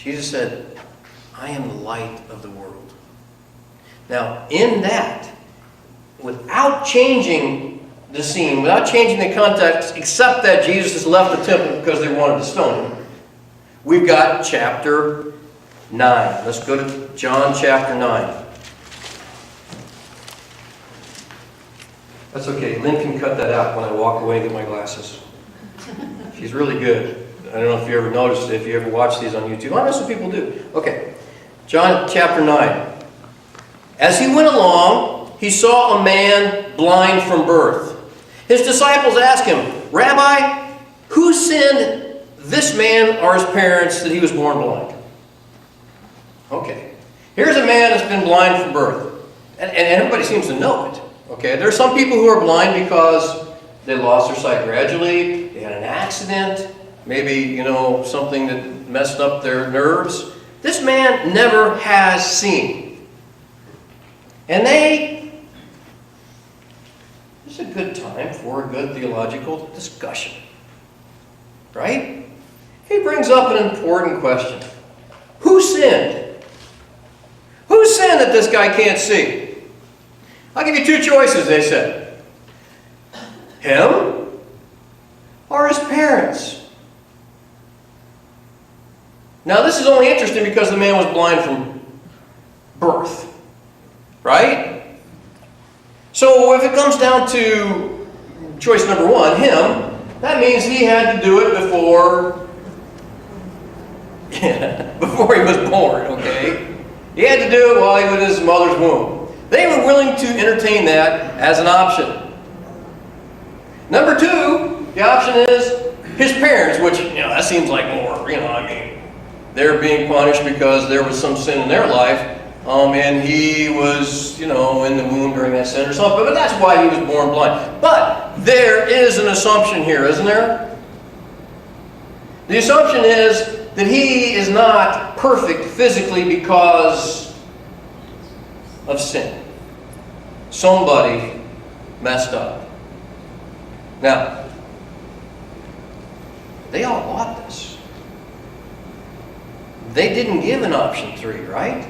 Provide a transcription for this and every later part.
Jesus said, I am the light of the world. Now, in that, without changing the scene, without changing the context, except that Jesus has left the temple because they wanted to stone him, we've got chapter 9. Let's go to John chapter 9. That's okay. Lynn can cut that out when I walk away and get my glasses. She's really good. I don't know if you ever noticed it, if you ever watch these on YouTube. I know some people do. Okay. John chapter 9. As he went along, he saw a man blind from birth. His disciples asked him, Rabbi, who sinned, this man or his parents, that he was born blind? Okay. Here's a man that's been blind from birth. And everybody seems to know it. Okay. There are some people who are blind because they lost their sight gradually, they had an accident, maybe, something that messed up their nerves. This man never has seen. And it's a good time for a good theological discussion. Right? He brings up an important question. Who sinned? Who sinned that this guy can't see? I'll give you two choices, they said. Him or his parents? Now, this is only interesting because the man was blind from birth. Right? So, if it comes down to choice number one, him, that means he had to do it before he was born, okay? He had to do it while he was in his mother's womb. They were willing to entertain that as an option. Number two, the option is his parents, which, that seems like more, they're being punished because there was some sin in their life, and he was, in the womb during that sin or something, but that's why he was born blind. But there is an assumption here, isn't there? The assumption is that he is not perfect physically because of sin. Somebody messed up. Now, they all bought this. They didn't give an option 3, right?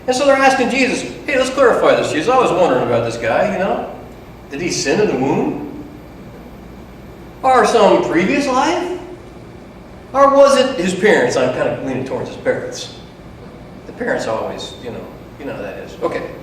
And so they're asking Jesus, hey, let's clarify this, Jesus. I was wondering about this guy, Did he sin in the womb? Or some previous life? Or was it his parents? I'm kind of leaning towards his parents. The parents always, you know how that is. Okay.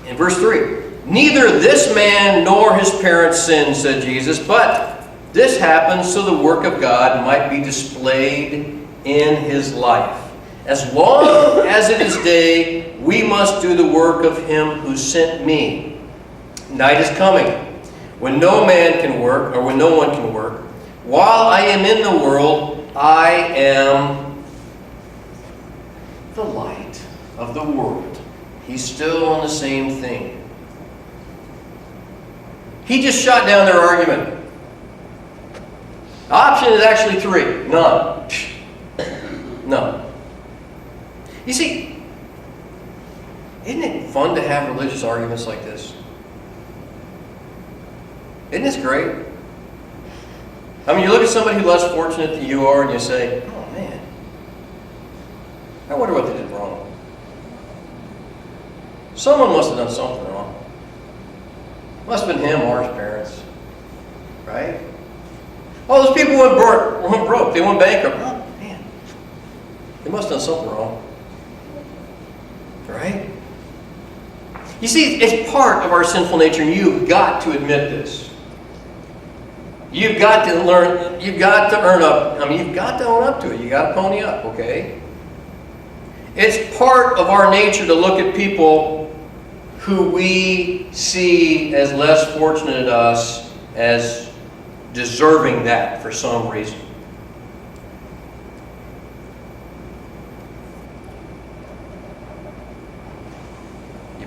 In verse 3. Neither this man nor his parents sinned, said Jesus, but this happened so the work of God might be displayed in his life. As long as it is day, we must do the work of him who sent me. Night is coming, when no man can work, or when no one can work. While I am in the world, I am the light of the world. He's still on the same thing. He just shot down their argument. The option is actually 3. None. None. You see, isn't it fun to have religious arguments like this? Isn't this great? I mean, you look at somebody who's less fortunate than you are and you say, oh man, I wonder what they did wrong. Someone must have done something wrong. Must have been him or his parents. Right? All those people went broke. They went bankrupt. Oh man, they must have done something wrong. Right? You see, it's part of our sinful nature, and you've got to admit this. You've got to learn, you've got to earn up. You've got to own up to it. You've got to pony up, okay? It's part of our nature to look at people who we see as less fortunate than us as deserving that for some reason.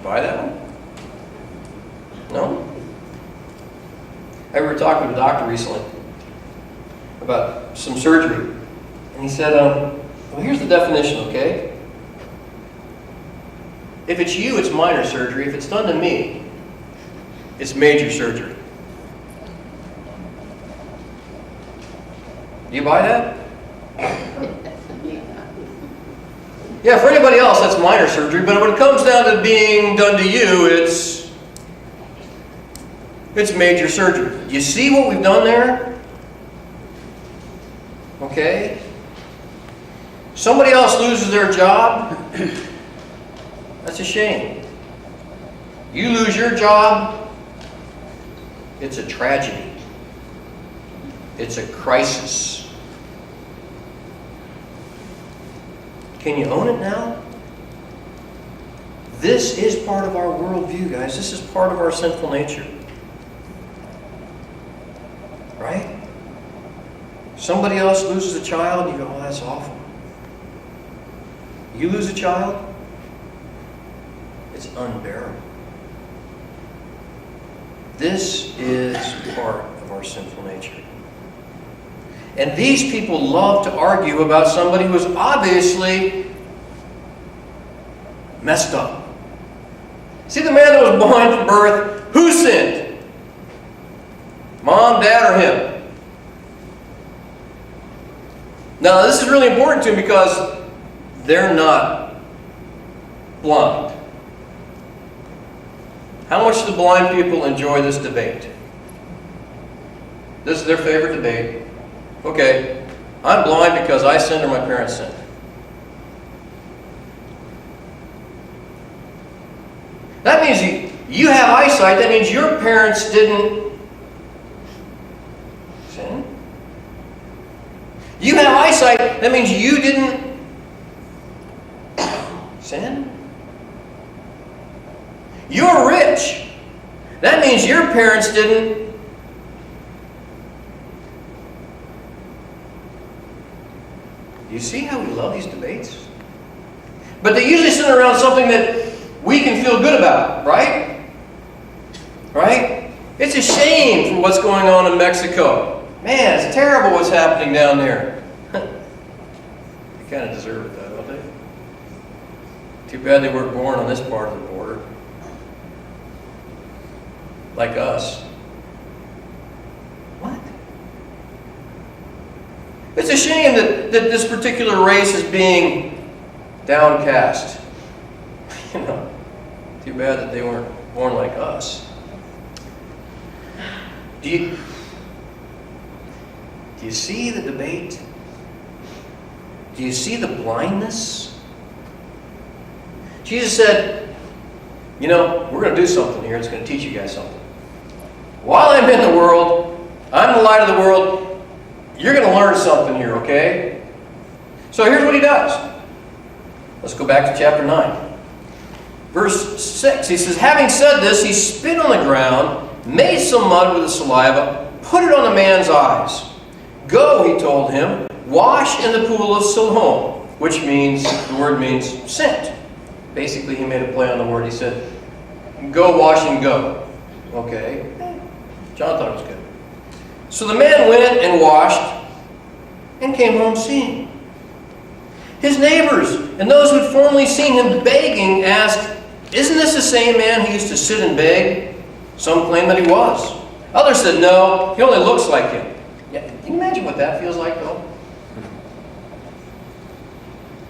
Buy that one? No? I were talking to a doctor recently about some surgery. And he said, well, here's the definition, okay? If it's you, it's minor surgery. If it's done to me, it's major surgery. Do you buy that? Yeah, for anybody else, that's minor surgery, but when it comes down to being done to you, it's major surgery. You see what we've done there? Okay? Somebody else loses their job, that's a shame. You lose your job, it's a tragedy. It's a crisis. Can you own it now? This is part of our worldview, guys. This is part of our sinful nature. Right? Somebody else loses a child, you go, oh, that's awful. You lose a child, it's unbearable. This is part of our sinful nature. And these people love to argue about somebody who is obviously messed up. See, the man that was blind from birth, who sinned? Mom, Dad, or him? Now, this is really important to him because they're not blind. How much do the blind people enjoy this debate? This is their favorite debate. Okay, I'm blind because I sinned or my parents sinned. That means you have eyesight. That means your parents didn't sin. You have eyesight. That means you didn't sin. You're rich. That means your parents didn't. You see how we love these debates? But they usually center around something that we can feel good about, right? Right? It's a shame for what's going on in Mexico. Man, it's terrible what's happening down there. They kind of deserve it, though, don't they? Too bad they weren't born on this part of the border. Like us. What? It's a shame that this particular race is being downcast. You know, too bad that they weren't born like us. Do you see the debate? Do you see the blindness? Jesus said, you know, we're going to do something here. It's going to teach you guys something. While I'm in the world, I'm the light of the world, you're going to learn something here, okay? So here's what he does. Let's go back to chapter 9. Verse 6, he says, having said this, he spit on the ground, made some mud with his saliva, put it on the man's eyes. Go, he told him, wash in the pool of Siloam, which means, the word means sent. Basically, he made a play on the word. He said, go wash and go. Okay. John thought it was good. So the man went and washed and came home seeing. His neighbors and those who had formerly seen him begging asked, isn't this the same man who used to sit and beg? Some claimed that he was. Others said, no, he only looks like him. Yeah, can you imagine what that feels like, though?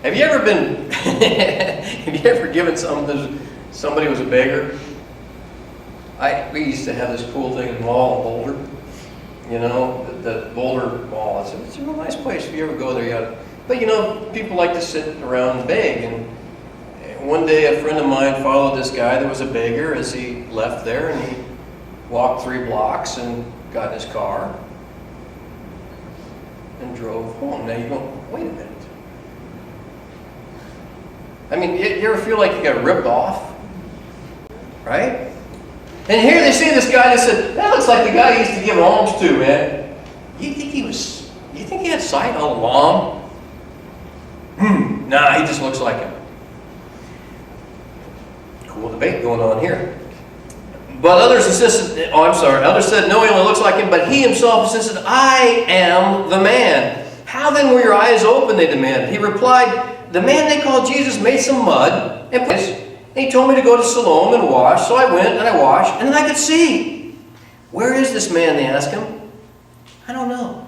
Have you ever been, have you ever given somebody was a beggar? We used to have this cool thing in the mall in Boulder. You know, the Boulder Mall. It's a real nice place. If you ever go there, you gotta. But you know, people like to sit around and beg. And one day, a friend of mine followed this guy that was a beggar as he left there, and he walked 3 blocks and got in his car and drove home. Now you're going, wait a minute. I mean, you ever feel like you got ripped off? Right? And here they see this guy that said, that looks like the guy he used to give alms to, man. You think he had sight all along? Nah, he just looks like him. Cool debate going on here. But others insisted, others said, no, he only looks like him, but he himself insisted, I am the man. How then were your eyes open, they demanded. He replied, the man they called Jesus made some mud and put it. And he told me to go to Siloam and wash, so I went and I washed, and then I could see. Where is this man, they asked him. I don't know.